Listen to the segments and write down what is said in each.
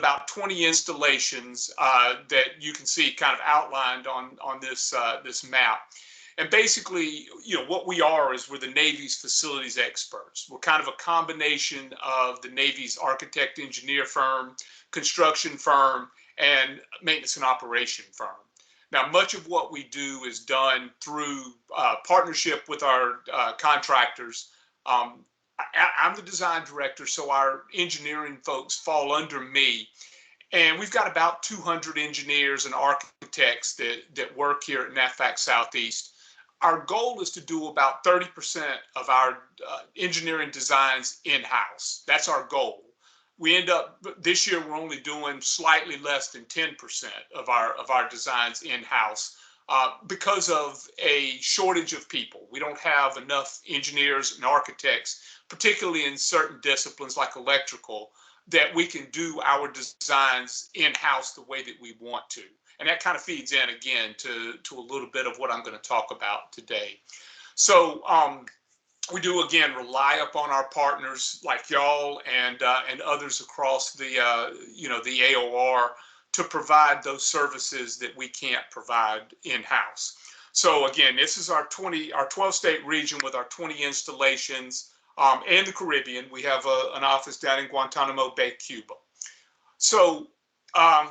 about 20 installations that you can see kind of outlined on this map. And basically, what we are is we're the Navy's facilities experts. We're kind of a combination of the Navy's architect engineer firm, construction firm, and maintenance and operation firm. Now, much of what we do is done through partnership with our contractors. I'm the design director, so our engineering folks fall under me. And we've got about 200 engineers and architects that work here at NAVFAC Southeast. Our goal is to do about 30% of our engineering designs in-house. That's our goal. We end up, this year, we're only doing slightly less than 10% of our designs in-house because of a shortage of people. We don't have enough engineers and architects, particularly in certain disciplines like electrical, that we can do our designs in-house the way that we want to. And that kind of feeds in again to a little bit of what I'm going to talk about today. So we do again rely upon our partners like y'all and others across the the AOR to provide those services that we can't provide in-house. So again, this is our 12-state region with our 20 installations and the Caribbean. We have an office down in Guantanamo Bay, Cuba. So a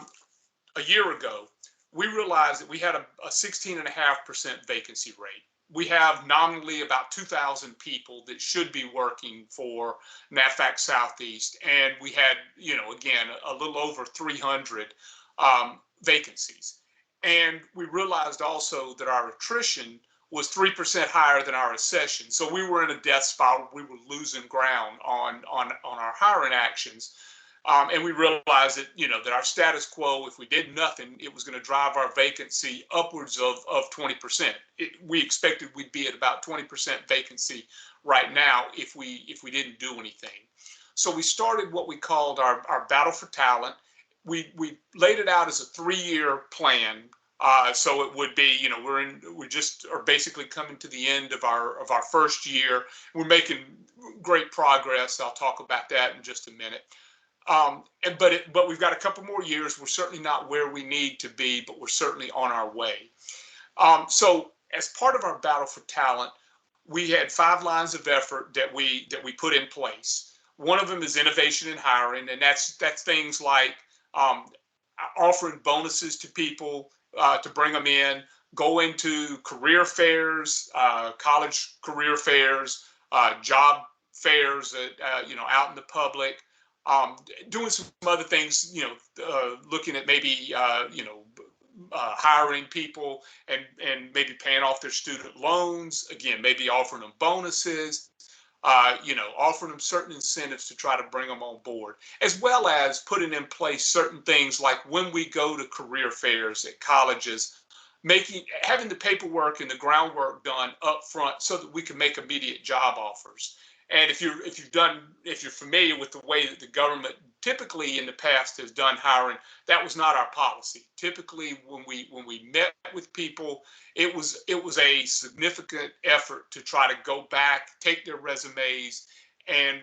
year ago, we realized that we had a 16.5% vacancy rate. We have nominally about 2,000 people that should be working for NAVFAC Southeast, and we had, again, a little over 300 vacancies. And we realized also that our attrition was 3% higher than our accession. So we were in a death spiral. We were losing ground on our hiring actions. And we realized that, that our status quo, if we did nothing, it was going to drive our vacancy upwards of 20%. We expected we'd be at about 20% vacancy right now if we didn't do anything. So we started what we called our Battle for Talent. We laid it out as a 3-year plan. So it would be, we just are basically coming to the end of our first year. We're making great progress. I'll talk about that in just a minute. But we've got a couple more years. We're certainly not where we need to be, but we're certainly on our way. So as part of our Battle for Talent, we had 5 lines of effort that we put in place. One of them is innovation in hiring, and that's things like offering bonuses to people to bring them in, go into career fairs, college career fairs, job fairs, out in the public. Doing some other things, looking at maybe, hiring people and maybe paying off their student loans. Again, maybe offering them bonuses, offering them certain incentives to try to bring them on board, as well as putting in place certain things like when we go to career fairs at colleges, having the paperwork and the groundwork done up front so that we can make immediate job offers. And if you're familiar with the way that the government typically in the past has done hiring, that was not our policy. Typically, when we met with people, it was a significant effort to try to go back, take their resumes, and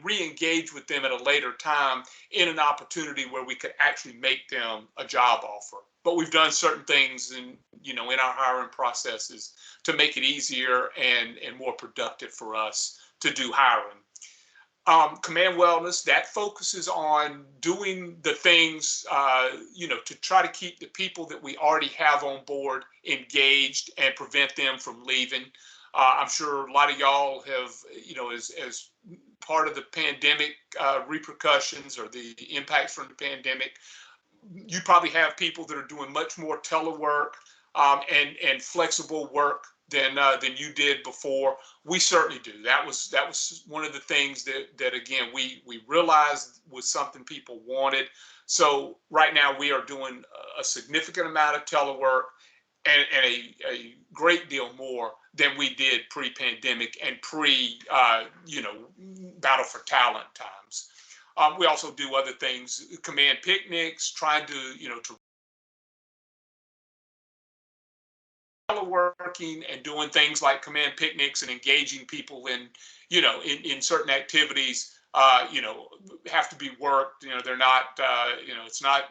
re-engage with them at a later time in an opportunity where we could actually make them a job offer. But we've done certain things in our hiring processes to make it easier and more productive for us to do hiring. Command Wellness, that focuses on doing the things, to try to keep the people that we already have on board engaged and prevent them from leaving. I'm sure a lot of y'all have, as part of the pandemic repercussions or the impacts from the pandemic, you probably have people that are doing much more telework and flexible work than you did before. We certainly do. That was one of the things that again we realized was something people wanted. So right now we are doing a significant amount of telework and a great deal more than we did pre-pandemic and Battle for Talent times. We also do other things, command picnics, trying to teleworking and doing things like command picnics and engaging people in certain activities you know, have to be worked. You know, they're not, you know, it's not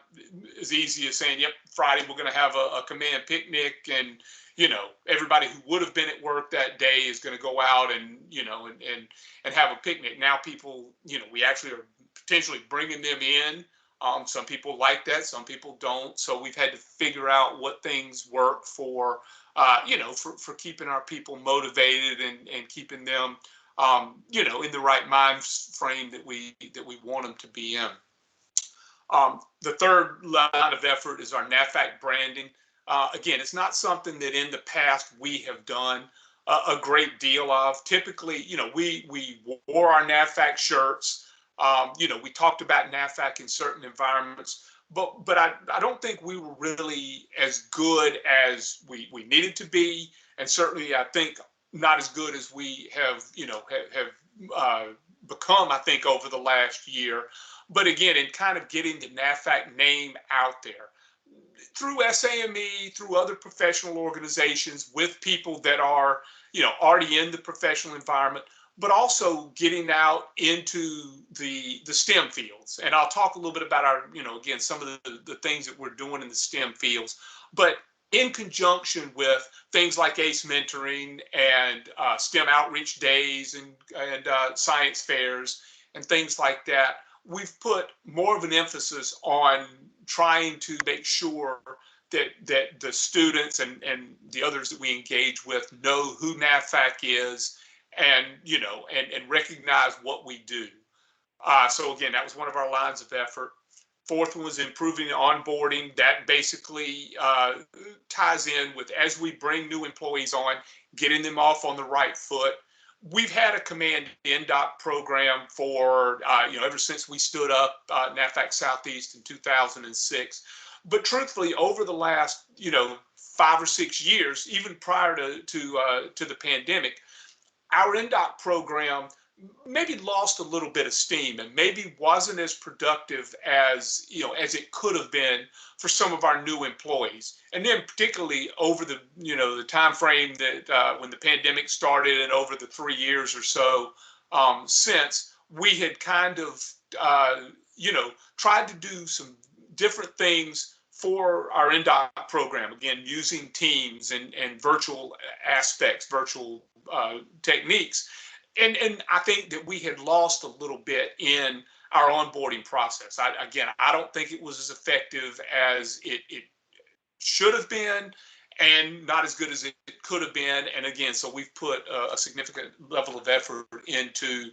as easy as saying, yep, Friday we're going to have a command picnic, and, you know, everybody who would have been at work that day is going to go out and, you know, and have a picnic. Now people, you know, we actually are potentially bringing them in. Some people like that, some people don't. So we've had to figure out what things work for, you know, for keeping our people motivated and keeping them, you know, in the right mind frame that we want them to be in. The third line of effort is our NAFAC branding. Again, it's not something that in the past we have done a great deal of. Typically, you know, we wore our NAFAC shirts. You know, we talked about NAFAC in certain environments, but I don't think we were really as good as we needed to be, and certainly I think not as good as we have, you know, have become, I think, over the last year. But again, in kind of getting the NAFAC name out there through SAME, through other professional organizations, with people that are, you know, already in the professional environment, but also getting out into the STEM fields. And I'll talk a little bit about our, you know, again, some of the things that we're doing in the STEM fields, but in conjunction with things like ACE mentoring and STEM outreach days and science fairs and things like that, we've put more of an emphasis on trying to make sure that the students and the others that we engage with know who NAFAC is, and, you know, and recognize what we do. So again, that was one of our lines of effort. Fourth one was improving onboarding. That basically ties in with, as we bring new employees on, getting them off on the right foot. We've had a command NDOC program for, you know, ever since we stood up NAFAC Southeast in 2006. But truthfully, over the last, you know, 5 or 6 years, even prior to the pandemic, our NDOC program maybe lost a little bit of steam and maybe wasn't as productive as, you know, as it could have been for some of our new employees. And then particularly over the, you know, the time frame that when the pandemic started, and over the 3 years or so since, we had kind of, you know, tried to do some different things for our NDOC program, again, using Teams and virtual aspects, virtual techniques. And I think that we had lost a little bit in our onboarding process. I don't think it was as effective as it should have been, and not as good as it could have been. And again, so we've put a significant level of effort into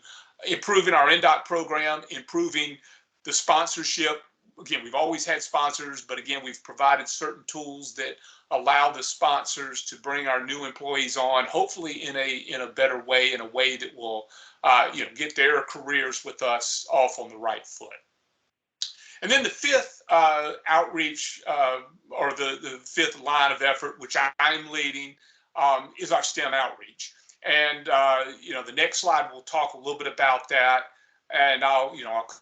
improving our NDOC program, improving the sponsorship. Again, we've always had sponsors, but again, we've provided certain tools that allow the sponsors to bring our new employees on, hopefully in a better way, in a way that will, you know, get their careers with us off on the right foot. And then the fifth outreach, or the fifth line of effort, which I'm leading, is our STEM outreach. And you know, the next slide will talk a little bit about that. And I'll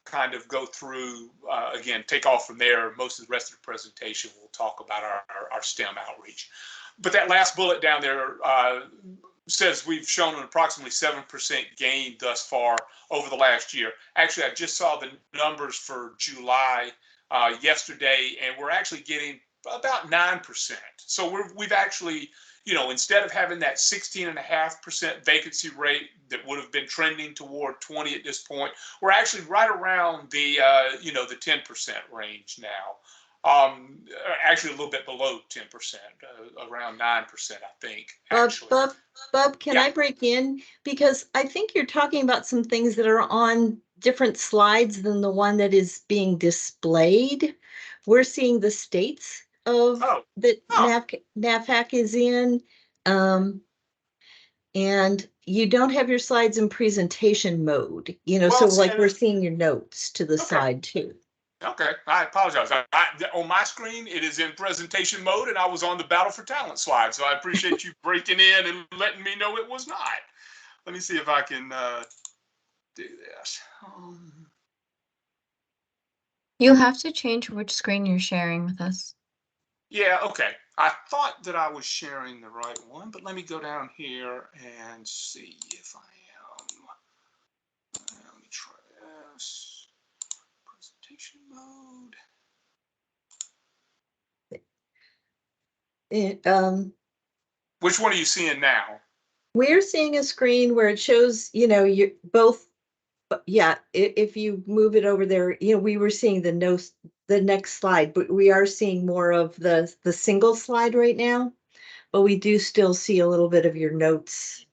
kind of go through, again, take off from there. Most of the rest of the presentation will talk about our STEM outreach. But that last bullet down there says we've shown an approximately 7% gain thus far over the last year. Actually, I just saw the numbers for July yesterday, and we're actually getting about 9%. So we've actually, you know, instead of having that 16.5% vacancy rate that would have been trending toward 20 at this point, we're actually right around the, you know, the 10% range now. Actually a little bit below 10%, around 9%, I think, actually. Bob, can I break in? Because I think you're talking about some things that are on different slides than the one that is being displayed. We're seeing the states of that NAFAC is in. And you don't have your slides in presentation mode, you know, well, so like we're seeing your notes to the side too. Okay, I apologize. On my screen, it is in presentation mode, and I was on the Battle for Talent slide. So I appreciate you breaking in and letting me know it was not. Let me see if I can do this. You have to change which screen you're sharing with us. Yeah, okay. I thought that I was sharing the right one, but let me go down here and see if I am. Let me try Which one are you seeing now? We're seeing a screen where it shows, you both, yeah, if you move it over there, we were seeing the next slide, but we are seeing more of the single slide right now. But we do still see a little bit of your notes,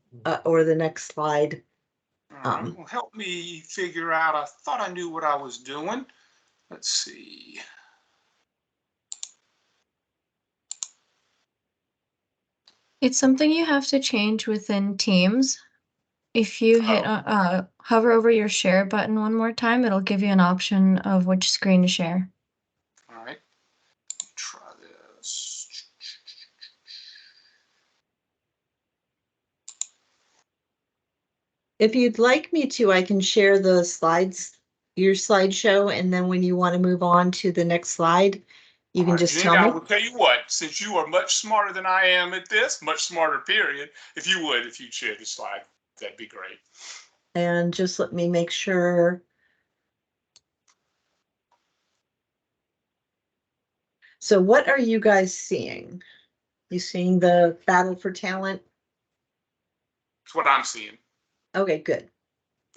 or the next slide. All right, well, help me figure out. I thought I knew what I was doing. Let's see. It's something you have to change within Teams. If you hit hover over your share button one more time, it'll give you an option of which screen to share. All right, try this. If you'd like me to, I can share the slides, your slideshow, and then when you want to move on to the next slide, you can just tell I me. will tell you what, since you are much smarter than I am at this, much smarter, period, if you'd share the slide, that'd be great. And just let me make sure. So what are you guys seeing? You seeing the battle for talent? That's what I'm seeing. Okay, good.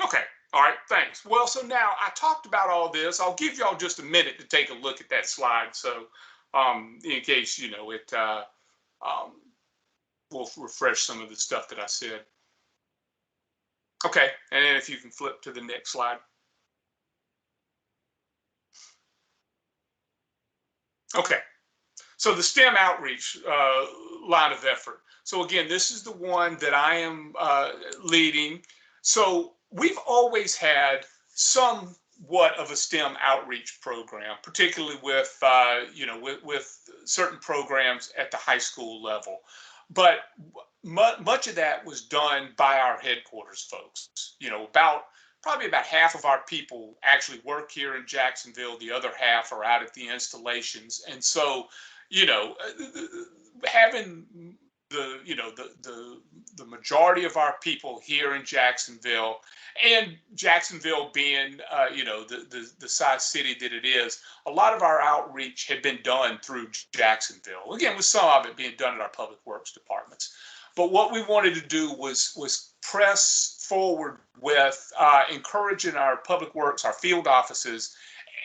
Okay. All right. Thanks. Well, so now I talked about all this. I'll give y'all just a minute to take a look at that slide. So, in case, we'll refresh some of the stuff that I said. Okay. And then if you can flip to the next slide. Okay. So the STEM outreach line of effort. So again, this is the one that I am leading. So we've always had somewhat of a STEM outreach program, particularly with with certain programs at the high school level. But much of that was done by our headquarters folks. Probably about half of our people actually work here in Jacksonville. The other half are out at the installations. And so, having the majority of our people here in Jacksonville, and Jacksonville being the size city that it is, a lot of our outreach had been done through Jacksonville. Again, with some of it being done at our public works departments. But what we wanted to do was press forward with encouraging our public works, our field offices,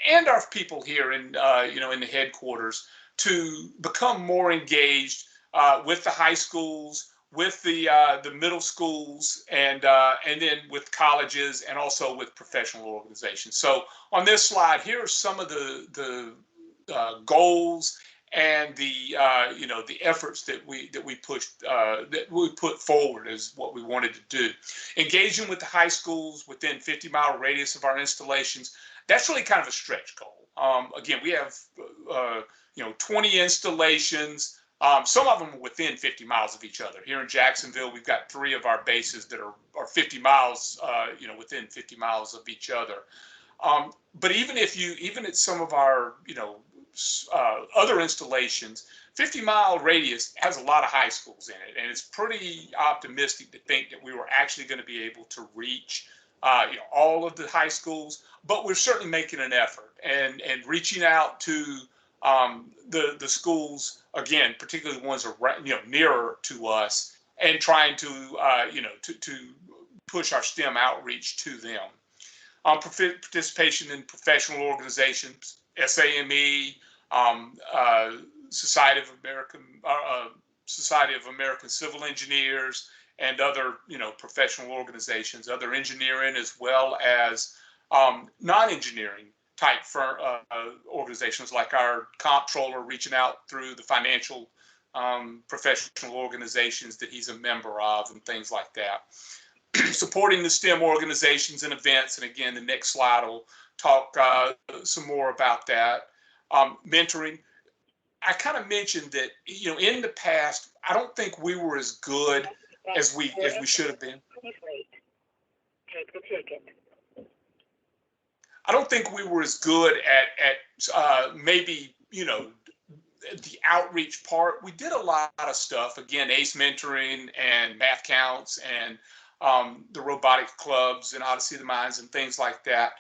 and our people here in in the headquarters to become more engaged with the high schools, with the middle schools, and then with colleges, and also with professional organizations. So on this slide, here are some of the goals and the the efforts that we pushed that we put forward as what we wanted to do. Engaging with the high schools within 50-mile radius of our installations. That's really kind of a stretch goal. Again, we have 20 installations. Some of them are within 50 miles of each other. Here in Jacksonville, we've got 3 of our bases that are 50 miles, within 50 miles of each other. But even at some of our, other installations, 50-mile radius has a lot of high schools in it, and it's pretty optimistic to think that we were actually going to be able to reach, all of the high schools. But we're certainly making an effort and reaching out to the schools, again, particularly the ones around, nearer to us, and trying to to push our STEM outreach to them. Participation in professional organizations, SAME, Society of American Civil Engineers, and other professional organizations, other engineering as well as non-engineering type organizations, like our comptroller reaching out through the financial professional organizations that he's a member of, and things like that. Supporting the STEM organizations and events, and again, the next slide will talk some more about that. Mentoring. I kind of mentioned that in the past, I don't think we were as good as we should have been. Take the ticket. I don't think we were as good at maybe the outreach part. We did a lot of stuff. Again, ACE mentoring and math counts and the robotics clubs and Odyssey of the Minds and things like that.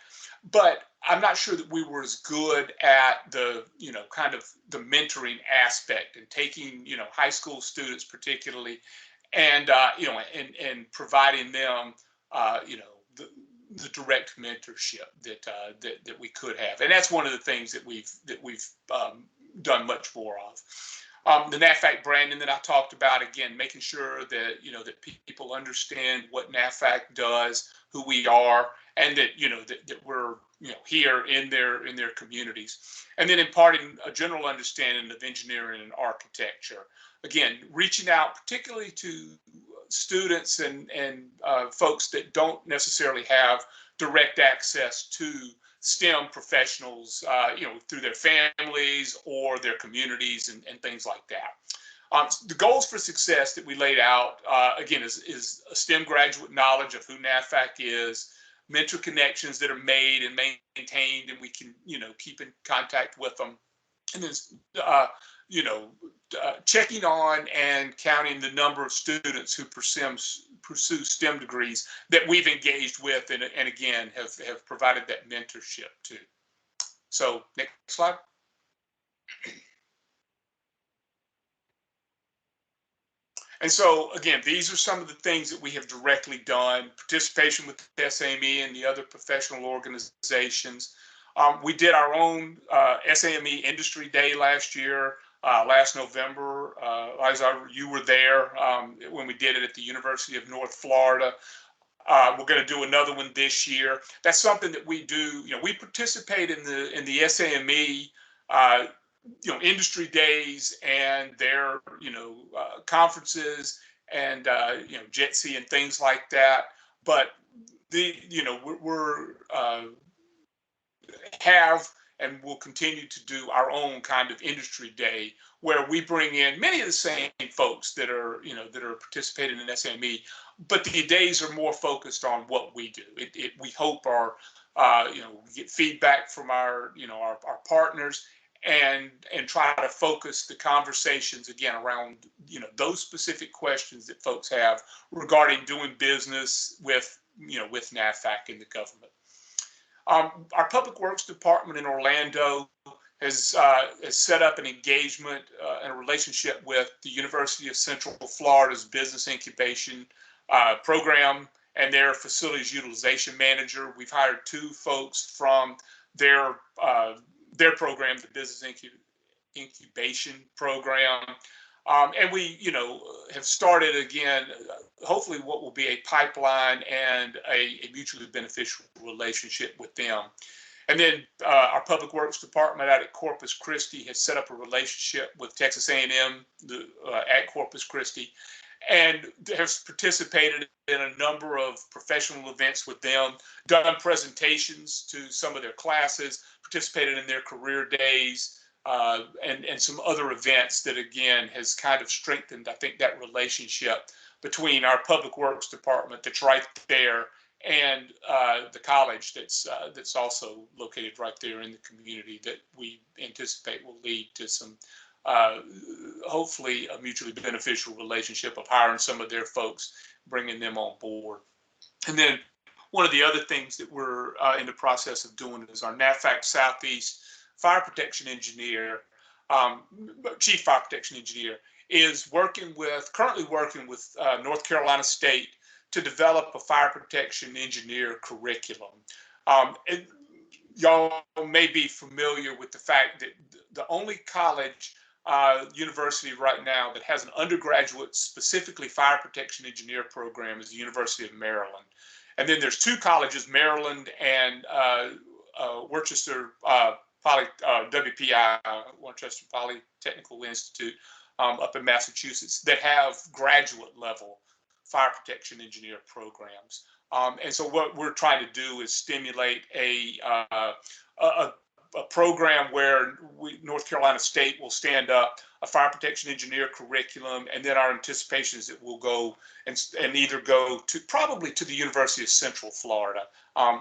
But I'm not sure that we were as good at the, kind of the mentoring aspect and taking, high school students particularly, and, and providing them, the direct mentorship that we could have. And that's one of the things that we've done much more of. The NAVFAC branding that I talked about, again, making sure that, that people understand what NAVFAC does, who we are, and that, that we're, here in their communities. And then imparting a general understanding of engineering and architecture. Again, reaching out particularly to students and folks that don't necessarily have direct access to STEM professionals, through their families or their communities and things like that. The goals for success that we laid out, again, is a STEM graduate knowledge of who NAVFAC is, mentor connections that are made and maintained, and we can, keep in contact with them. And then, checking on and counting the number of students who pursue STEM degrees that we've engaged with and again, have provided that mentorship to. So next slide. And so, again, these are some of the things that we have directly done. Participation with the SAME and the other professional organizations. We did our own SAME Industry Day last year, last November. Liza, you were there when we did it at the University of North Florida. We're going to do another one this year. That's something that we do. We participate in the SAME industry days and their conferences and JETSI and things like that. But we're have and will continue to do our own kind of industry day where we bring in many of the same folks that are participating in SAME, but the days are more focused on what we do. We hope we get feedback from our partners and try to focus the conversations again around those specific questions that folks have regarding doing business with NAVFAC and the government. Our Public Works Department in Orlando has set up an engagement and a relationship with the University of Central Florida's Business Incubation Program and their Facilities Utilization Manager. We've hired 2 folks from their program, the Business Incubation Program. And we, have started again, hopefully what will be a pipeline and a mutually beneficial relationship with them. And then our Public Works Department out at Corpus Christi has set up a relationship with Texas A&M at Corpus Christi and has participated in a number of professional events with them, done presentations to some of their classes, participated in their career days, and some other events that again has kind of strengthened, I think, that relationship between our Public Works Department that's right there and the college that's also located right there in the community that we anticipate will lead to some hopefully a mutually beneficial relationship of hiring some of their folks, bringing them on board. And then one of the other things that we're in the process of doing is our NAVFAC Southeast Fire Protection Engineer, Chief Fire Protection Engineer, is currently working with North Carolina State to develop a fire protection engineer curriculum. Y'all may be familiar with the fact that the only college university right now that has an undergraduate specifically fire protection engineer program is the University of Maryland. And then there's 2 colleges, Maryland and Worcester WPI, Worcester Polytechnical Institute up in Massachusetts, that have graduate level fire protection engineer programs. And so what we're trying to do is stimulate a program where North Carolina State will stand up a fire protection engineer curriculum, and then our anticipation is that we'll go and either go to probably to the University of Central Florida.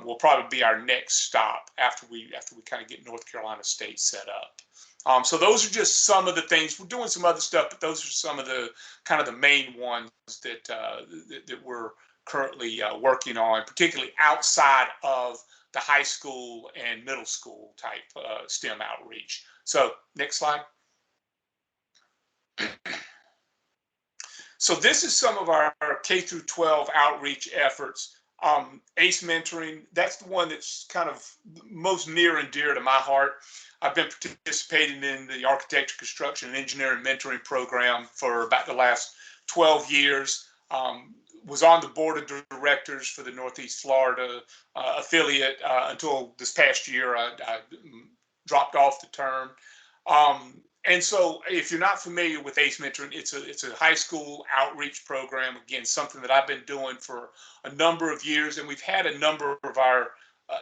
Will probably be our next stop after we kind of get North Carolina State set up. So those are just some of the things. We're doing some other stuff, but those are some of the kind of the main ones that we're currently working on, particularly outside of the high school and middle school type STEM outreach. So next slide. So this is some of our K through 12 outreach efforts. ACE mentoring, that's the one that's kind of most near and dear to my heart. I've been participating in the architecture, construction, and engineering mentoring program for about the last 12 years. Was on the board of directors for the Northeast Florida affiliate until this past year. I dropped off the term. And so if you're not familiar with ACE mentoring, it's a high school outreach program. Again, something that I've been doing for a number of years, and we've had a number of our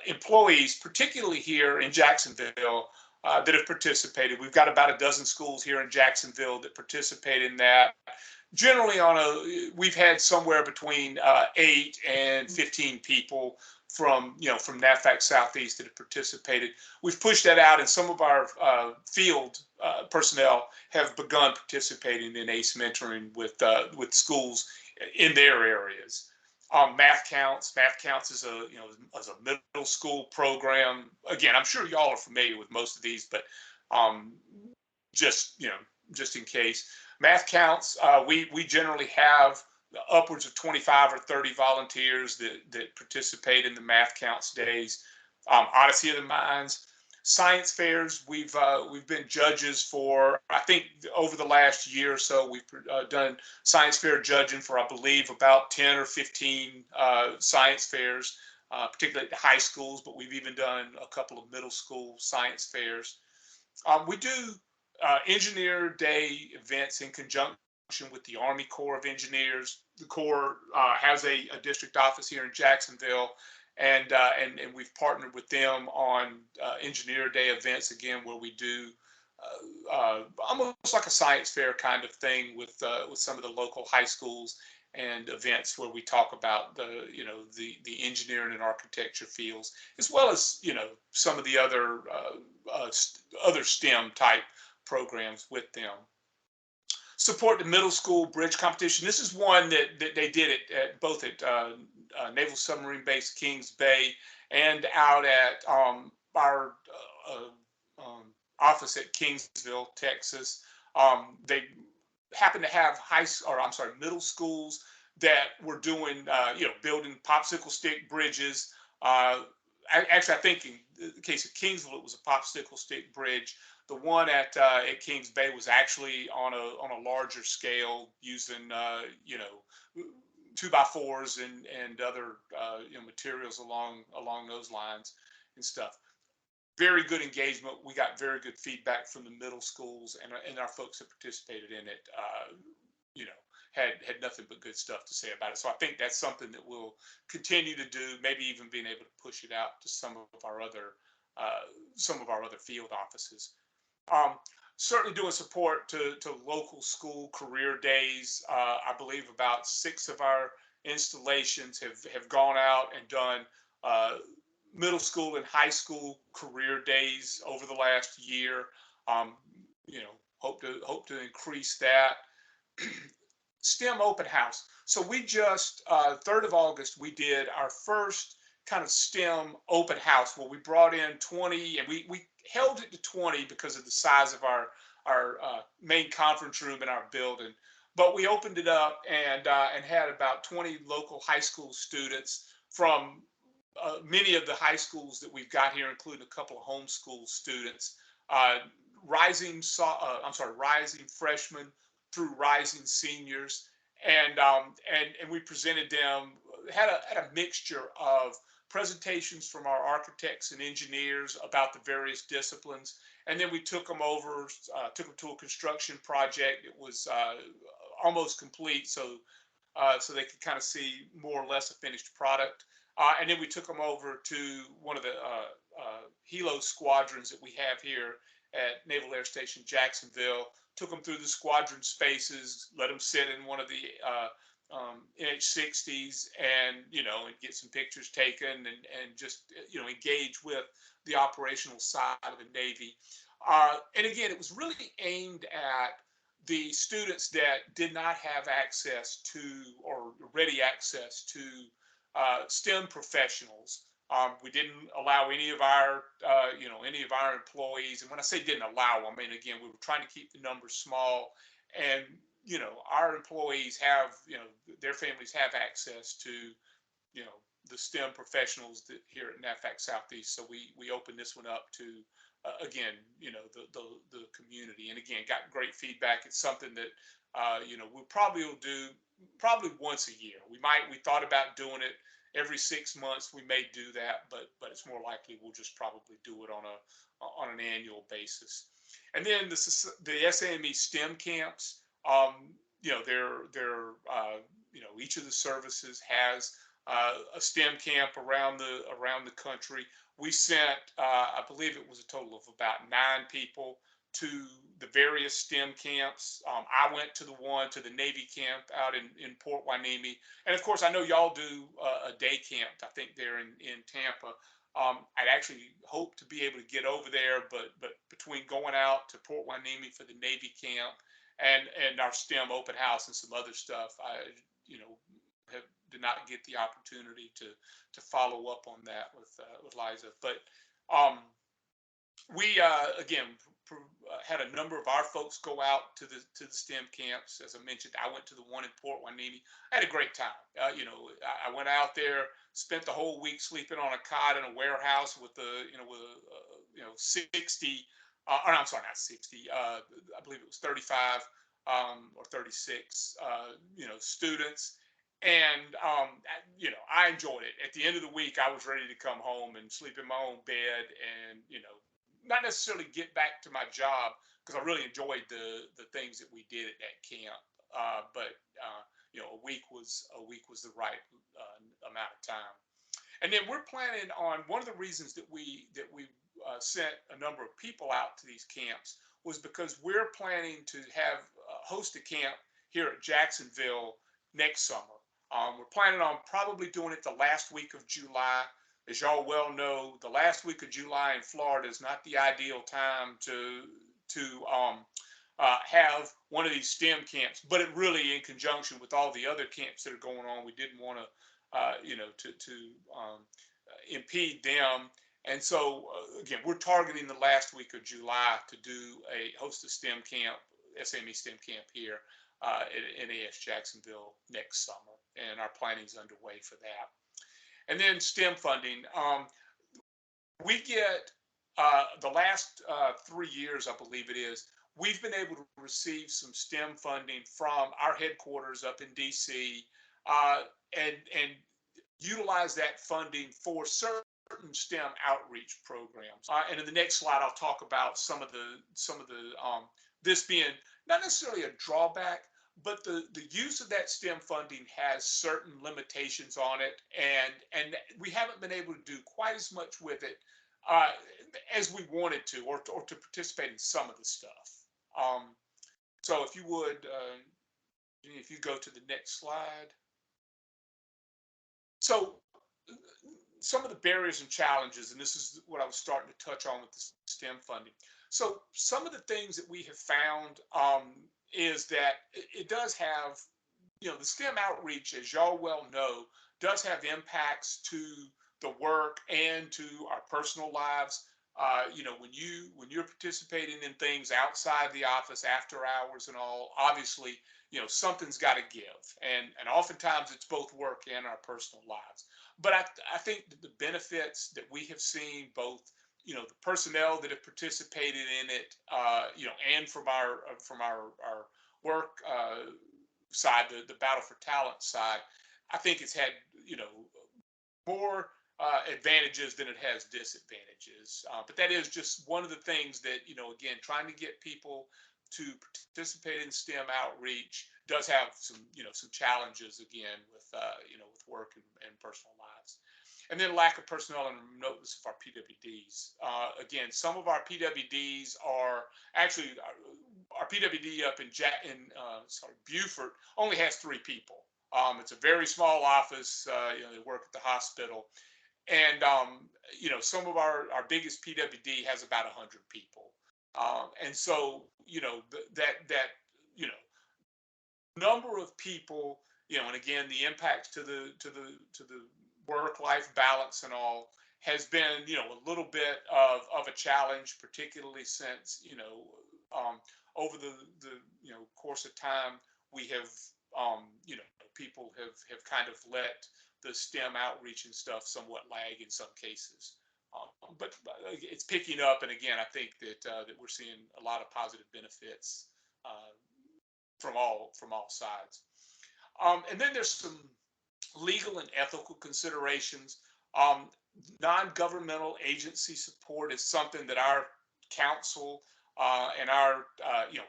employees, particularly here in Jacksonville, that have participated. We've got about a dozen schools here in Jacksonville that participate in that. Generally we've had somewhere between 8 and 15 people from NAVFAC Southeast that have participated. We've pushed that out, and some of our field personnel have begun participating in ACE mentoring with schools in their areas. Math Counts is a middle school program. Again, I'm sure y'all are familiar with most of these, but just in case. Math Counts, we generally have upwards of 25 or 30 volunteers that participate in the Math Counts days. Odyssey of the Minds, science fairs. We've been judges for, I think, over the last year or so. We've done science fair judging for, I believe, about 10 or 15 science fairs, particularly at the high schools. But we've even done a couple of middle school science fairs. We do Engineer Day events in conjunction with the Army Corps of Engineers. The Corps has a district office here in Jacksonville, and we've partnered with them on Engineer Day events, again, where we do almost like a science fair kind of thing with some of the local high schools, and events where we talk about the engineering and architecture fields, as well as some of the other STEM type programs with them. Support the middle school bridge competition. This is one that they did at both at Naval Submarine Base Kings Bay and out at our office at Kingsville, Texas. They happen to have middle schools that were doing building popsicle stick bridges. Actually, I think in the case of Kingsville, it was a popsicle stick bridge. The one at Kings Bay was actually on a larger scale, using 2x4s and other materials along those lines and stuff. Very good engagement. We got very good feedback from the middle schools, and our folks that participated in it, had nothing but good stuff to say about it. So I think that's something that we'll continue to do. Maybe even being able to push it out to some of our other field offices. Certainly doing support to local school career days. I believe about 6 of our installations have gone out and done middle school and high school career days over the last year. Hope to increase that. STEM open house. So we just 3rd of August we did our first kind of STEM open house where we brought in 20, and we held it to 20 because of the size of our main conference room in our building. But we opened it up and had about 20 local high school students from many of the high schools that we've got here, including a couple of homeschool students, rising freshmen through rising seniors, and we presented them, had a mixture of presentations from our architects and engineers about the various disciplines, and then we took them to a construction project. It was almost complete, so they could kind of see more or less a finished product. And then we took them over to one of the helo squadrons that we have here at Naval Air Station Jacksonville. Took them through the squadron spaces, let them sit in one of the NH-60s, and get some pictures taken, and just engage with the operational side of the Navy. And again, it was really aimed at the students that did not have access to, or ready access to, STEM professionals We didn't allow any of our, any of our employees. And when I say didn't allow, I mean, again, we were trying to keep the numbers small. And, our employees have, their families have access to, the STEM professionals that here at NAFAC Southeast. So we opened this one up to, again, the community. And again, got great feedback. It's something that, we probably will do probably once a year. We thought about doing it every 6 months. We may do that, but it's more likely we'll just probably do it on an annual basis. And then the SAME STEM camps. Each of the services has a STEM camp around the country. We sent, I believe it was a total of about 9 people to the various STEM camps. I went to the Navy camp out in Port Hueneme. And of course, I know y'all do a day camp, I think there in Tampa. I'd actually hope to be able to get over there, but between going out to Port Hueneme for the Navy camp and our STEM open house and some other stuff, I did not get the opportunity to follow up on that with Liza. But we again had a number of our folks go out to the STEM camps. As I mentioned, I went to the one in Port Hueneme. I had a great time. I went out there, spent the whole week sleeping on a cot in a warehouse with 60. Or I'm sorry, not 60. I believe it was 35 or 36. Students. And I enjoyed it. At the end of the week, I was ready to come home and sleep in my own bed, and not necessarily get back to my job, because I really enjoyed the things that we did at that camp. But a week was the right amount of time. And then we're planning on, one of the reasons that we sent a number of people out to these camps was because we're planning to host a camp here at Jacksonville next summer. We're planning on probably doing it the last week of July. As y'all well know, the last week of July in Florida is not the ideal time to have one of these STEM camps, but it really, in conjunction with all the other camps that are going on, we didn't want to impede them. And so again, we're targeting the last week of July to host a STEM camp, SAME STEM camp here in AS Jacksonville next summer, and our planning is underway for that. And then STEM funding. We get the last 3 years, I believe it is, we've been able to receive some STEM funding from our headquarters up in DC, and utilize that funding for certain STEM outreach programs. And in the next slide, I'll talk about some of the this being not necessarily a drawback, but the use of that STEM funding has certain limitations on it, and we haven't been able to do quite as much with it as we wanted to, or to participate in some of the stuff. So if you would, if you go to the next slide. So some of the barriers and challenges, and this is what I was starting to touch on with the STEM funding. So some of the things that we have found is that it does have, the STEM outreach, as y'all well know, does have impacts to the work and to our personal lives. When you're participating in things outside the office, after hours and all, obviously, something's got to give. And oftentimes it's both work and our personal lives. But I think that the benefits that we have seen, both the personnel that have participated in it, and from our work side, the battle for talent side, I think it's had more advantages than it has disadvantages. But that is just one of the things that again, trying to get people to participate in STEM outreach does have some challenges, again, with with work and personal lives. And then lack of personnel and remoteness of our PWDs. Again, some of our PWDs are actually, our PWD up in Beaufort only has 3 people. It's a very small office. They work at the hospital, and some of our biggest PWD has about 100 people. And so that number of people, and again, the impacts to the work-life balance and all has been, a little bit of a challenge, particularly since, over the course of time, we have, people have kind of let the STEM outreach and stuff somewhat lag in some cases. But it's picking up, and again, I think that we're seeing a lot of positive benefits uh, from all sides. And then there's some legal and ethical considerations. Um, Non-governmental agency support is something that our council and our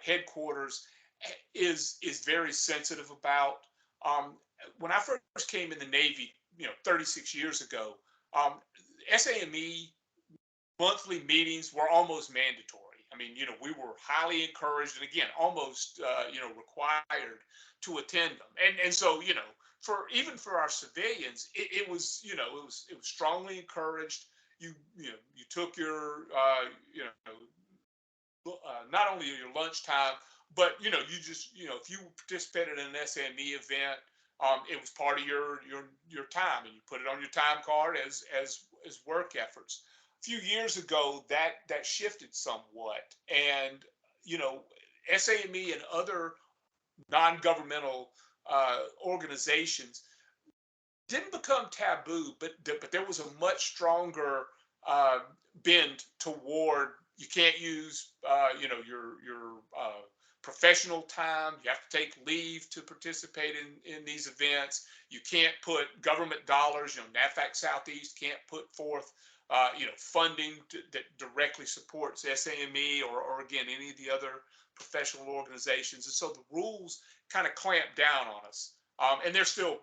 headquarters is very sensitive about. Um, when I first came in the Navy, 36 years ago, um, SAME monthly meetings were almost mandatory. I mean, we were highly encouraged, and again, almost required to attend them. And so, for our civilians, it was it was strongly encouraged. You took your not only your lunchtime, but you just if you participated in an SME event, it was part of your time, and you put it on your time card as work efforts. A few years ago, that shifted somewhat, and you know SAME and other non-governmental organizations didn't become taboo, but there was a much stronger uh, bend toward you can't use your professional time. You have to take leave to participate in these events. You can't put government dollars. NAFAC Southeast can't put forth funding that directly supports SAME or again any of the other professional organizations. And so the rules kind of clamp down on us. And they're still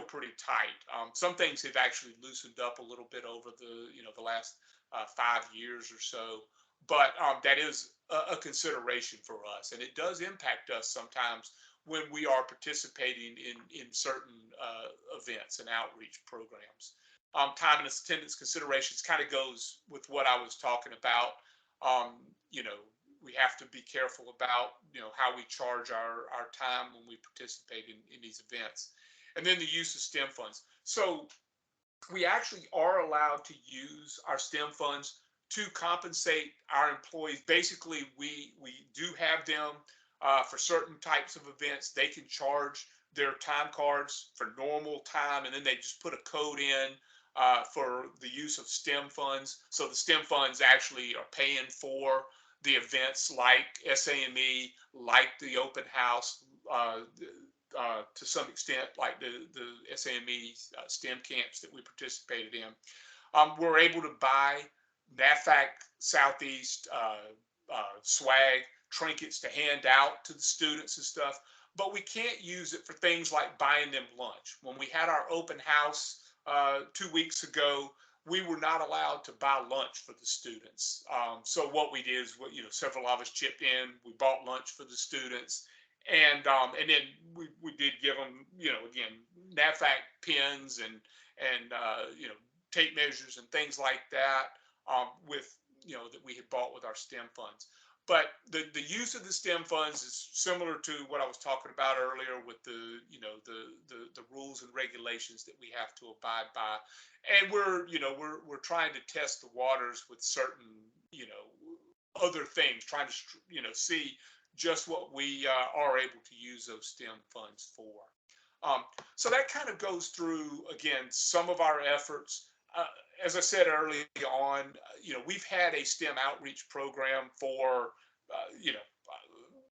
pretty tight. Some things have actually loosened up a little bit over the last 5 years or so, but that is a consideration for us, and it does impact us sometimes when we are participating in certain events and outreach programs. Time and attendance considerations kind of goes with what I was talking about. Um, you know, we have to be careful about how we charge our time when we participate in these events, and then the use of STEM funds. So we actually are allowed to use our STEM funds to compensate our employees. Basically, we do have them for certain types of events. They can charge their time cards for normal time, and then they just put a code in for the use of STEM funds. So the STEM funds actually are paying for the events like SAME, like the open house, to some extent, like the SAME STEM camps that we participated in. We're able to buy NAFAC Southeast swag, trinkets to hand out to the students and stuff, but we can't use it for things like buying them lunch. When we had our open house 2 weeks ago, we were not allowed to buy lunch for the students. So what we did is, several of us chipped in. We bought lunch for the students, and then we did give them, again, NAFAC pins and tape measures and things like that, with that we had bought with our STEM funds. But the use of the STEM funds is similar to what I was talking about earlier with the rules and regulations that we have to abide by, and we're trying to test the waters with certain other things, trying to see just what we are able to use those STEM funds for. So that kind of goes through, again, some of our efforts. As I said early on, we've had a STEM outreach program for,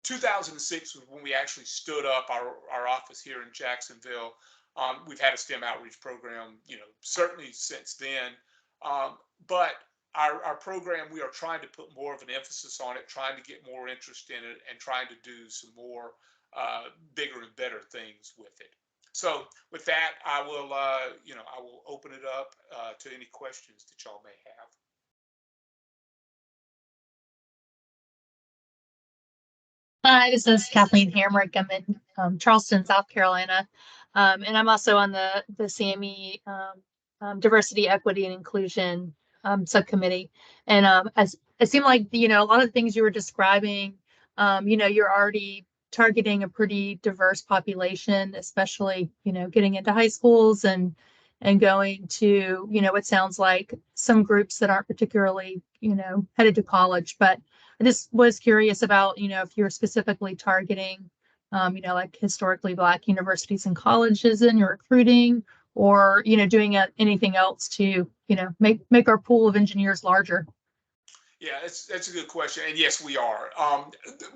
2006 was when we actually stood up our office here in Jacksonville. We've had a STEM outreach program, certainly since then. But our program, we are trying to put more of an emphasis on it, trying to get more interest in it, and trying to do some more bigger and better things with it. So with that, I will open it up to any questions that y'all may have. Hi, this is Kathleen Hamrick. I'm in Charleston, South Carolina, and I'm also on the CME Diversity, Equity, and Inclusion subcommittee. And as it seemed like a lot of the things you were describing, you're already targeting a pretty diverse population, especially getting into high schools and and going to, it sounds like some groups that aren't particularly, headed to college. But I just was curious about, if you're specifically targeting, like historically Black universities and colleges in your recruiting, or, doing anything else to, make our pool of engineers larger. Yeah, that's a good question. And yes, we are.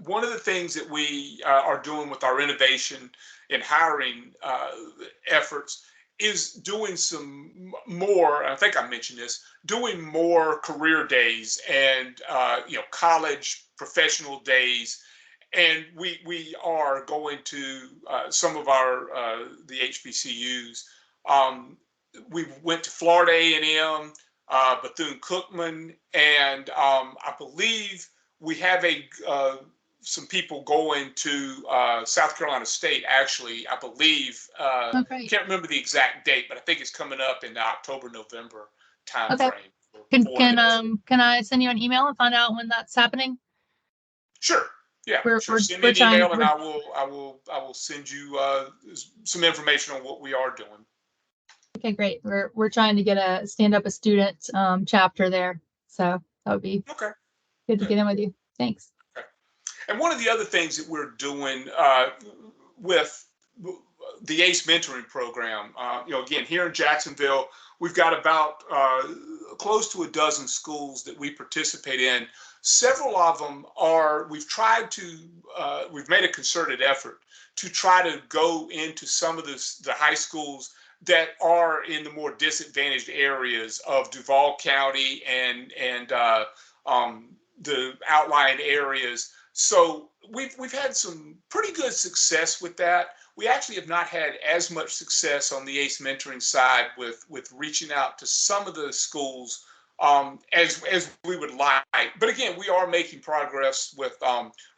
One of the things that we are doing with our innovation and hiring efforts is doing some more. I think I mentioned this, doing more career days and college professional days. And we are going to some of our the HBCUs. We went to Florida A&M, Bethune-Cookman, and I believe we have some people going to South Carolina State. Actually, I believe Oh, great. can't remember the exact date, but I think it's coming up in the October-November time Okay. frame. Can I send you an email and find out when that's happening? Sure. Yeah, We're sure. Send me we're an trying. email, and I will send you some information on what we are doing. Okay, great. We're trying to get a stand up a student chapter there, so that would be Okay. good to Good. get in with you. Thanks. Okay. And one of the other things that we're doing with the ACE mentoring program, again, here in Jacksonville, we've got about close to a dozen schools that we participate in. Several of them we've made a concerted effort to try to go into some of the high schools that are in the more disadvantaged areas of Duval County and the outlying areas. So we've had some pretty good success with that. We actually have not had as much success on the ACE mentoring side with reaching out to some of the schools as we would like. But again, we are making progress with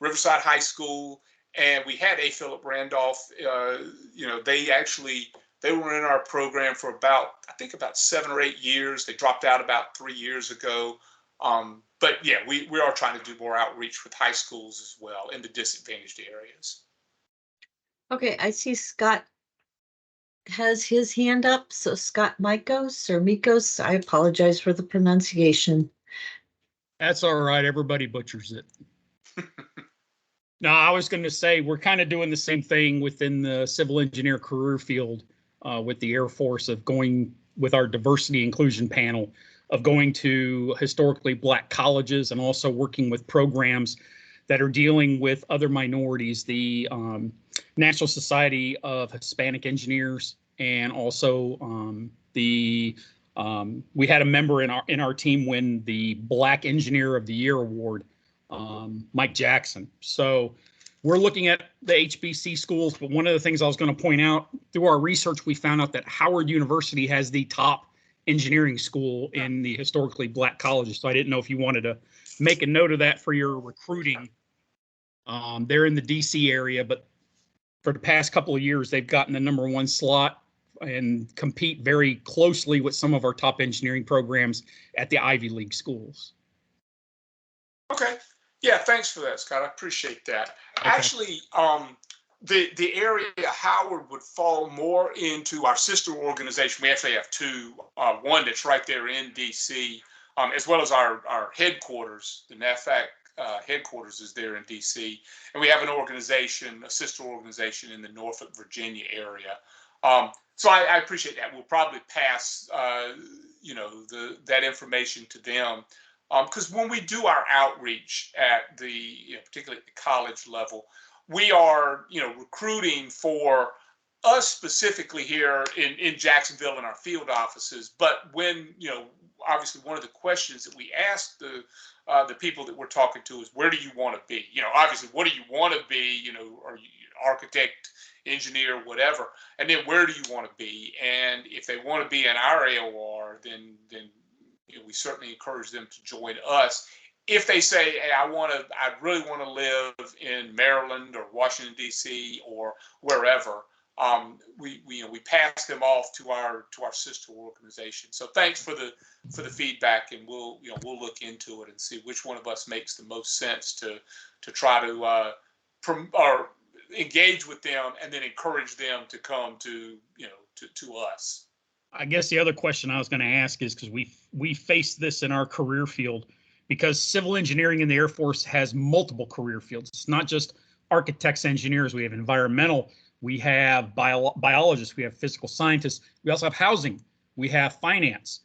Riverside High School, and we had A. Philip Randolph. They were in our program for about 7 or 8 years. They dropped out about 3 years ago. But yeah, we are trying to do more outreach with high schools as well in the disadvantaged areas. Okay, I see Scott has his hand up. So Scott Mikos, I apologize for the pronunciation. That's all right. Everybody butchers it. No, I was going to say we're kind of doing the same thing within the civil engineer career field with the Air Force of going with our diversity inclusion panel of going to historically Black colleges and also working with programs that are dealing with other minorities, the National Society of Hispanic Engineers, and also we had a member in our team win the Black Engineer of the Year award, Mike Jackson. So we're looking at the HBC schools, but one of the things I was going to point out through our research, we found out that Howard University has the top engineering school in the historically Black colleges. So I didn't know if you wanted to make a note of that for your recruiting. They're in the DC area, but for the past couple of years, they've gotten the #1 slot and compete very closely with some of our top engineering programs at the Ivy League schools. Okay. Yeah, thanks for that, Scott. I appreciate that. Okay. Actually, the area Howard would fall more into our sister organization. We actually have two. One that's right there in DC, as well as our headquarters. The NAFAC headquarters is there in DC, and we have an organization, a sister organization in the Norfolk, Virginia area. So I appreciate that. We'll probably pass that information to them. Because when we do our outreach at particularly at the college level, we are, recruiting for us specifically here in Jacksonville in our field offices. But when, obviously one of the questions that we ask the people that we're talking to is, where do you want to be? Obviously, what do you want to be? Are you architect, engineer, whatever? And then where do you want to be? And if they want to be in our AOR, then we certainly encourage them to join us. If they say, hey, I really want to live in Maryland or Washington, D.C. or wherever, we pass them off to our sister organization. So thanks for the feedback, and we'll look into it and see which one of us makes the most sense to try to or engage with them and then encourage them to come to us. I guess the other question I was going to ask is because we face this in our career field, because civil engineering in the Air Force has multiple career fields. It's not just architects, engineers. We have environmental, we have biologists, we have physical scientists, we also have housing, we have finance.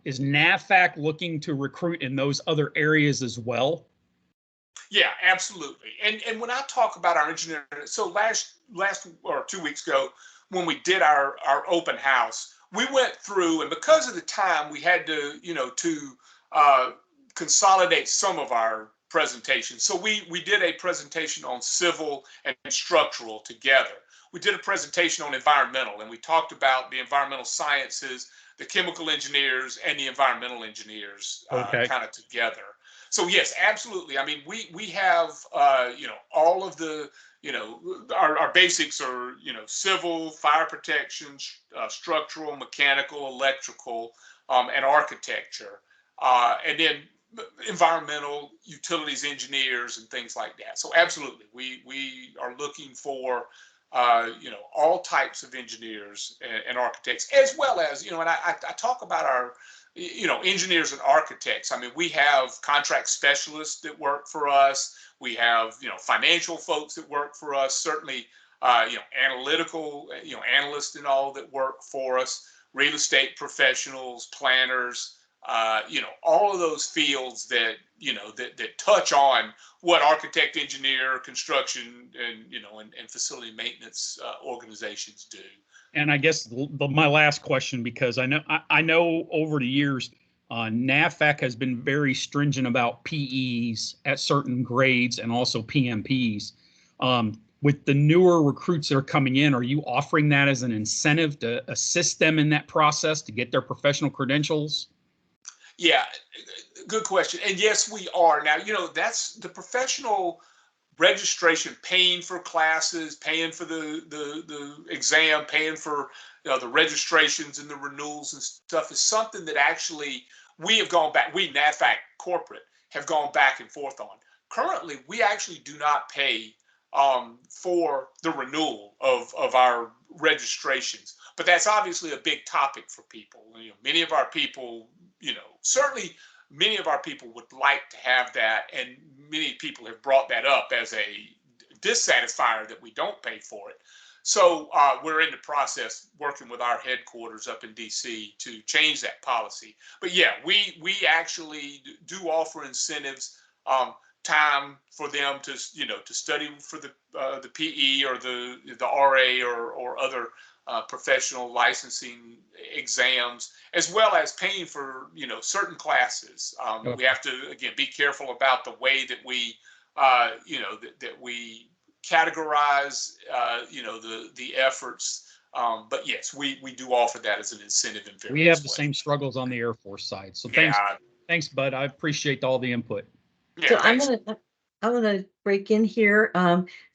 Is NAVFAC looking to recruit in those other areas as well? Yeah, absolutely. And when I talk about our engineering, so last or 2 weeks ago, when we did our open house, we went through, and because of the time, we had to, uh, consolidate some of our presentations. So we did a presentation on civil and structural together. We did a presentation on environmental, and we talked about the environmental sciences, the chemical engineers, and the environmental engineers Okay. kind of together. So yes, absolutely. I mean, we have all of the our basics are civil, fire protection, structural, mechanical, electrical, and architecture, and then environmental, utilities engineers, and things like that. So absolutely, we are looking for all types of engineers and architects, as well as and I talk about our engineers and architects. I mean, we have contract specialists that work for us. We have financial folks that work for us. Certainly, analytical analysts and all that work for us. Real estate professionals, planners. All of those fields that that touch on what architect, engineer, construction, and facility maintenance organizations do. And I guess my last question, because I know over the years, NAVFAC has been very stringent about PEs at certain grades and also PMPs. With the newer recruits that are coming in, are you offering that as an incentive to assist them in that process to get their professional credentials? Yeah, good question. And yes, we are. Now, that's the professional registration, paying for classes, paying for the exam, paying for the registrations and the renewals and stuff is something that actually we have gone back, we NAVFAC corporate have gone back and forth on. Currently, we actually do not pay for the renewal of our registrations, but that's obviously a big topic for people. Many of our people, certainly many of our people would like to have that, and many people have brought that up as a dissatisfier that we don't pay for it. So we're in the process working with our headquarters up in DC to change that policy. But yeah, we actually do offer incentives, time for them to to study for the PE or the RA or other professional licensing exams, as well as paying for certain classes. We have to again be careful about the way that we that we categorize the efforts. But yes, we do offer that as an incentive in various We have the ways. same struggles on the Air Force side. So Yeah. thanks, Bud. I appreciate all the input. Yeah, So thanks. I'm gonna break in here.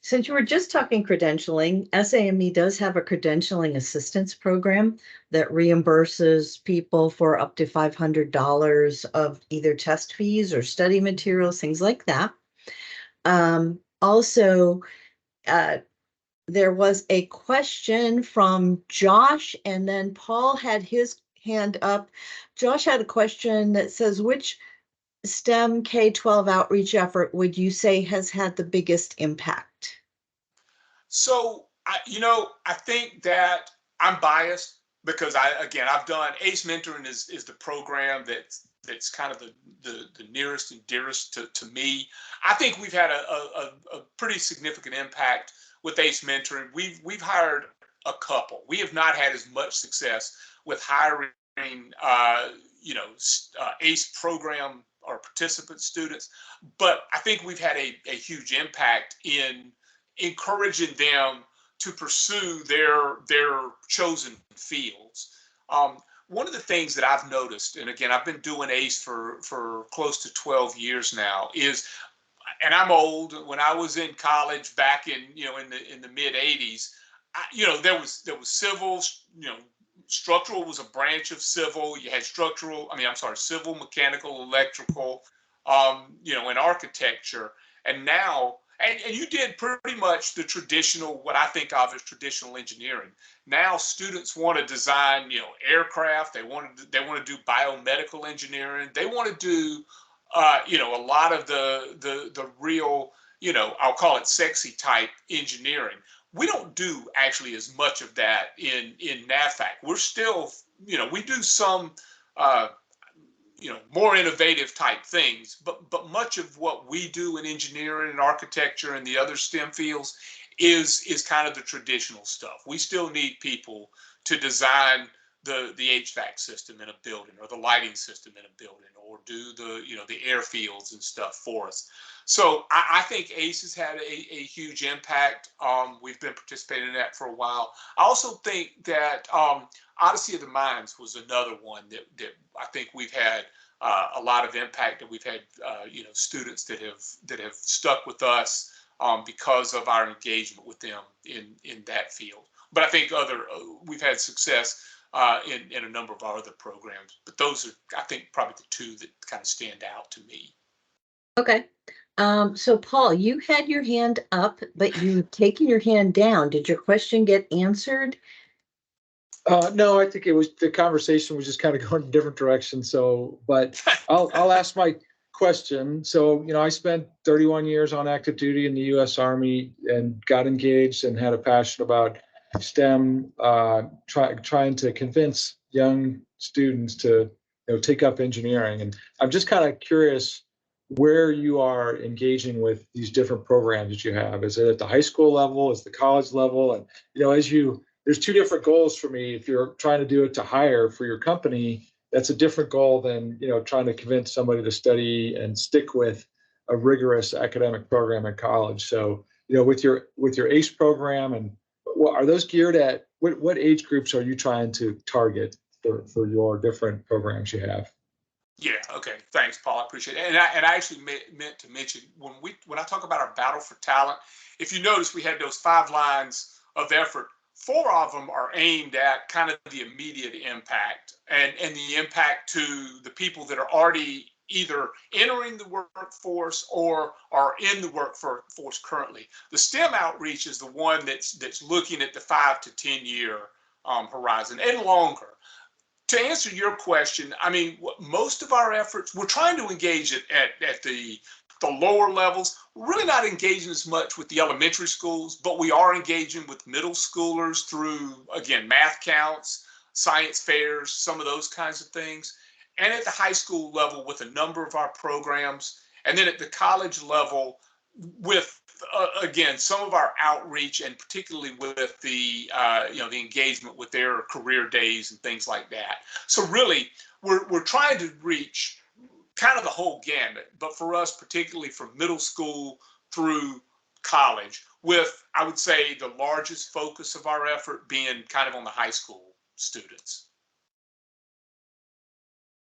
Since you were just talking credentialing, SAME does have a credentialing assistance program that reimburses people for up to $500 of either test fees or study materials, things like that. Also, there was a question from Josh, and then Paul had his hand up. Josh had a question that says, which STEM K12 outreach effort would you say has had the biggest impact? So I think that I'm biased because I've done ACE Mentoring is the program that's kind of the nearest and dearest to me. I think we've had a pretty significant impact with ACE Mentoring. We've hired a couple. We have not had as much success with hiring ACE program or participant students, but I think we've had a huge impact in encouraging them to pursue their chosen fields. One of the things that I've noticed, and again, I've been doing ACE for close to 12 years now, is, and I'm old. When I was in college back in in the mid 80s, there was civil, structural was a branch of civil. You had civil, mechanical, electrical, and architecture. And now And you did pretty much the traditional, what I think of as traditional engineering. Now students want to design, aircraft. They want to do biomedical engineering. They want to do, a lot of the real, I'll call it sexy type engineering. We don't do actually as much of that in NAVFAC. We're still, we do some more innovative type things, but much of what we do in engineering and architecture and the other STEM fields is kind of the traditional stuff. We still need people to design the HVAC system in a building, or the lighting system in a building, or do the airfields and stuff for us. So I think ACE has had a huge impact. We've been participating in that for a while. I also think that Odyssey of the Minds was another one that I think we've had a lot of impact, and we've had students that have stuck with us because of our engagement with them in that field. But I think we've had success in a number of our other programs. But those are, I think, probably the two that kind of stand out to me. Okay. So Paul, you had your hand up, but you've taken your hand down. Did your question get answered? No, I think the conversation was just kind of going in different directions. So, but I'll ask my question. So, I spent 31 years on active duty in the U.S. Army and got engaged and had a passion about STEM, trying to convince young students to take up engineering. And I'm just kind of curious where you are engaging with these different programs that you have. Is it at the high school level? Is it the college level? And there's two different goals for me. If you're trying to do it to hire for your company, that's a different goal than trying to convince somebody to study and stick with a rigorous academic program in college. So with your ACE program, and are those geared at what age groups are you trying to target for your different programs you have? Yeah. Okay. Thanks, Paul. I appreciate it. And I actually meant to mention when I talk about our battle for talent, if you notice, we had those 5 lines of effort. 4 of them are aimed at kind of the immediate impact and the impact to the people that are already either entering the workforce or are in the workforce currently. The STEM outreach is the one that's looking at the 5 to 10 year horizon and longer. To answer your question, I mean, most of our efforts, we're trying to engage at the lower levels. We're really not engaging as much with the elementary schools, but we are engaging with middle schoolers through, again, math counts, science fairs, some of those kinds of things. And at the high school level with a number of our programs. And then at the college level with, again, some of our outreach, and particularly with the the engagement with their career days and things like that. So really, we're trying to reach kind of the whole gamut, but for us, particularly from middle school through college, with, I would say, the largest focus of our effort being kind of on the high school students.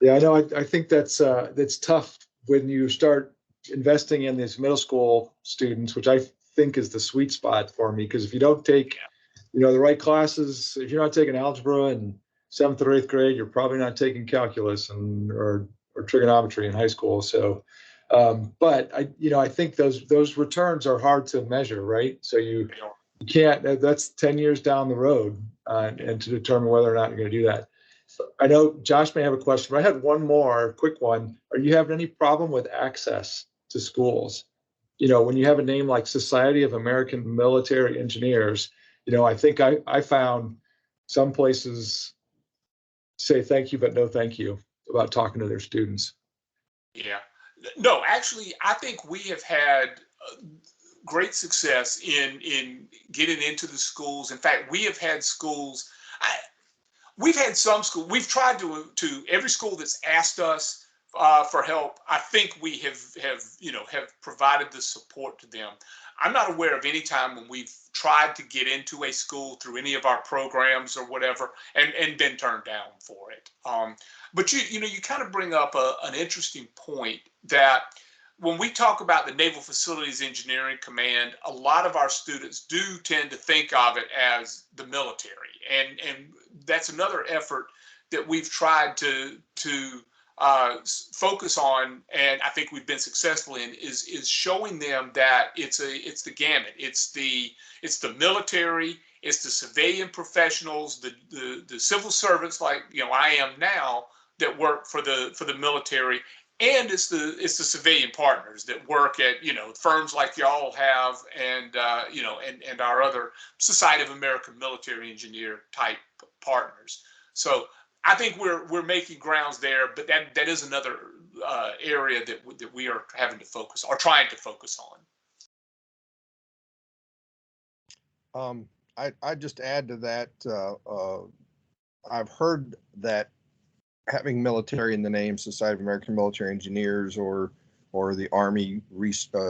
Yeah, I know. I think that's tough when you start investing in these middle school students, which I think is the sweet spot for me. Because if you don't take, the right classes, if you're not taking algebra in 7th or 8th grade, you're probably not taking calculus or trigonometry in high school. So, but I think those returns are hard to measure, right? So you can't. That's 10 years down the road, and to determine whether or not you're going to do that. I know Josh may have a question, but I had one more quick one. Are you having any problem with access to schools? When you have a name like Society of American Military Engineers, I think I found some places say thank you, but no thank you about talking to their students. Yeah. No, actually, I think we have had great success in getting into the schools. In fact, we have had schools. We've had some school. We've tried to every school that's asked us for help. I think we have provided the support to them. I'm not aware of any time when we've tried to get into a school through any of our programs or whatever and been turned down for it. But you kind of bring up an interesting point that when we talk about the Naval Facilities Engineering Command, a lot of our students do tend to think of it as the military, and that's another effort that we've tried to focus on, and I think we've been successful in, is showing them that it's the gamut. It's the military, it's the civilian professionals, the civil servants like I am now that work for the military, and it's the civilian partners that work at firms like y'all have, and and our other Society of American Military Engineer type partners. So I think we're making grounds there, but that is another area that we are having to focus or trying to focus on. I just add to that. I've heard that having military in the name, Society of American Military Engineers, or the Army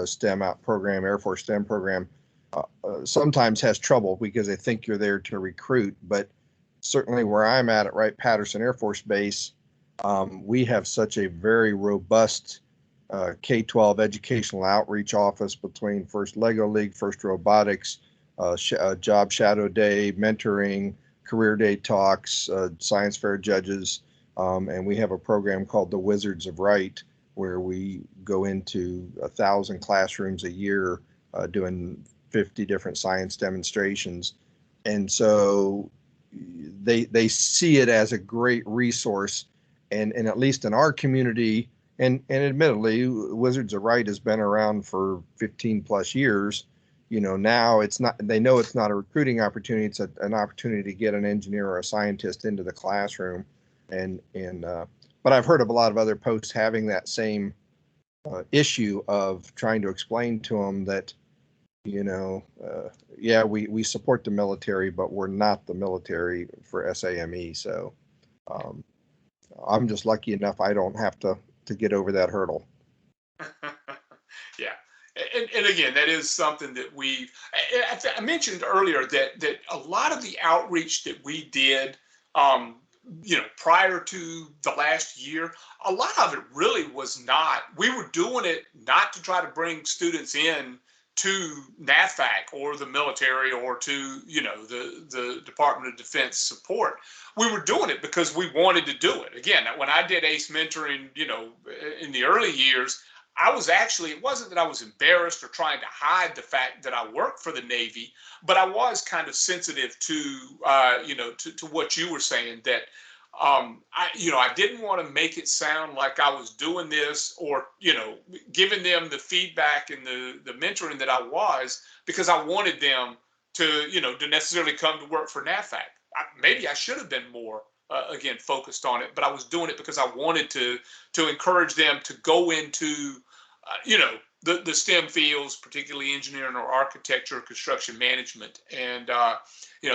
STEM out program, Air Force STEM program, sometimes has trouble because they think you're there to recruit. But certainly where I'm at Wright-Patterson Air Force Base, we have such a very robust K12 educational outreach office between First Lego League, First Robotics, Job Shadow Day, mentoring, career day talks, science fair judges, and we have a program called the Wizards of Wright, where we go into 1,000 classrooms a year doing 50 different science demonstrations. And so they see it as a great resource, and at least in our community, and admittedly, Wizards of Wright has been around for 15 plus years. Now it's not, they know it's not a recruiting opportunity, it's an opportunity to get an engineer or a scientist into the classroom. But I've heard of a lot of other posts having that same issue of trying to explain to them that, yeah, we support the military, but we're not the military for SAME. So I'm just lucky enough I don't have to get over that hurdle. Yeah. And again, that is something that I mentioned earlier that a lot of the outreach that we did, prior to the last year, a lot of it really was not, we were doing it not to try to bring students in to NAVFAC or the military or to, the Department of Defense support. We were doing it because we wanted to do it. Again, when I did ACE mentoring, in the early years, it wasn't that I was embarrassed or trying to hide the fact that I worked for the Navy, but I was kind of sensitive to, to what you were saying, that, I didn't want to make it sound like I was doing this or, giving them the feedback and the mentoring that I was, because I wanted them to, to necessarily come to work for NAVFAC. Maybe I should have been more, again, focused on it, but I was doing it because I wanted to encourage them to go into, the STEM fields, particularly engineering or architecture or construction management. And,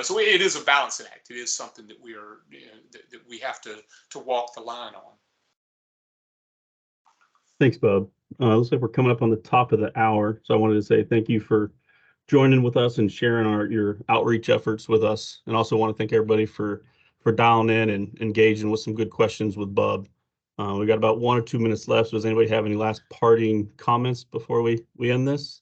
so it is a balancing act. It is something that we are, that we have to walk the line on. Thanks, Bob. Looks like we're coming up on the top of the hour. So I wanted to say thank you for joining with us and sharing your outreach efforts with us. And also want to thank everybody for dialing in and engaging with some good questions with Bob. We got about 1 or 2 minutes left. So does anybody have any last parting comments before we end this?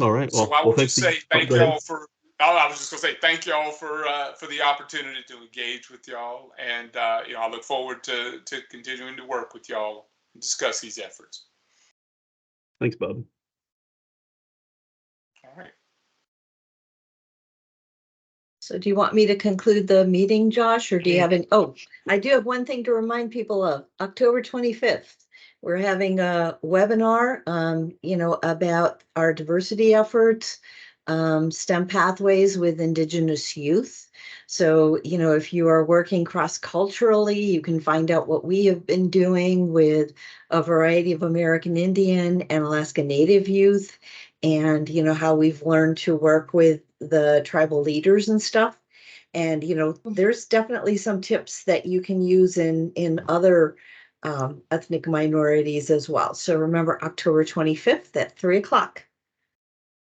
All right. Well, so I will just say thank y'all for. I was just going to say thank y'all for the opportunity to engage with y'all, and I look forward to continuing to work with y'all and discuss these efforts. Thanks, Bob. All right. So do you want me to conclude the meeting, Josh, or do you have any? Oh, I do have one thing to remind people of. October 25th, we're having a webinar, about our diversity efforts, STEM pathways with Indigenous youth. So, if you are working cross-culturally, you can find out what we have been doing with a variety of American Indian and Alaska Native youth, and, how we've learned to work with the tribal leaders and stuff. And, there's definitely some tips that you can use in other ethnic minorities as well. So remember, October 25th at 3:00.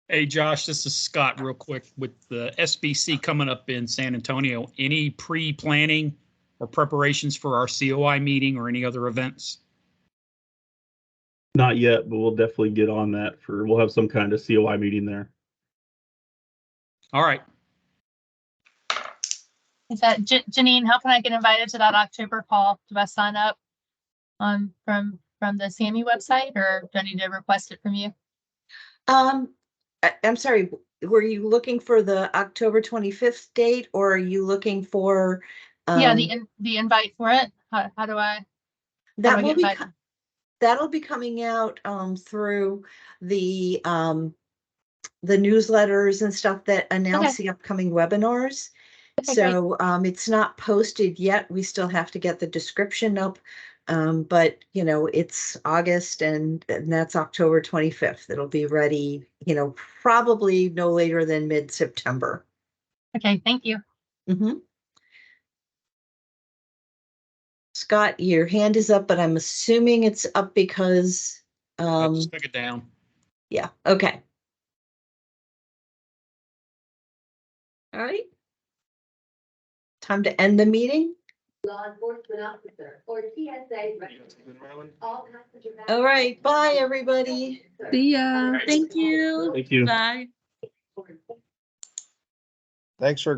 Hey, Josh, this is Scott real quick. With the SBC coming up in San Antonio, any pre-planning or preparations for our COI meeting or any other events? Not yet, but we'll definitely get on that. We'll have some kind of COI meeting there. All right. Is that Janine? How can I get invited to that October call? Do I sign up on from the SAMI website, or do I need to request it from you? I'm sorry, were you looking for the October 25th date, or are you looking for? Yeah, the invite for it. How do I? That I will get be invited? that'll be coming out through the newsletters and stuff that announce the upcoming webinars. Okay, So it's not posted yet. We still have to get the description up. But you know, it's August and that's October 25th. It'll be ready, you know, probably no later than mid-September. Okay, thank you. Scott, your hand is up, but I'm assuming it's up because I just took it down. yeah, okay. All right. Time to end the meeting. Law enforcement officer or TSA. All right, bye, everybody. See ya. Thank you. Bye. Thanks for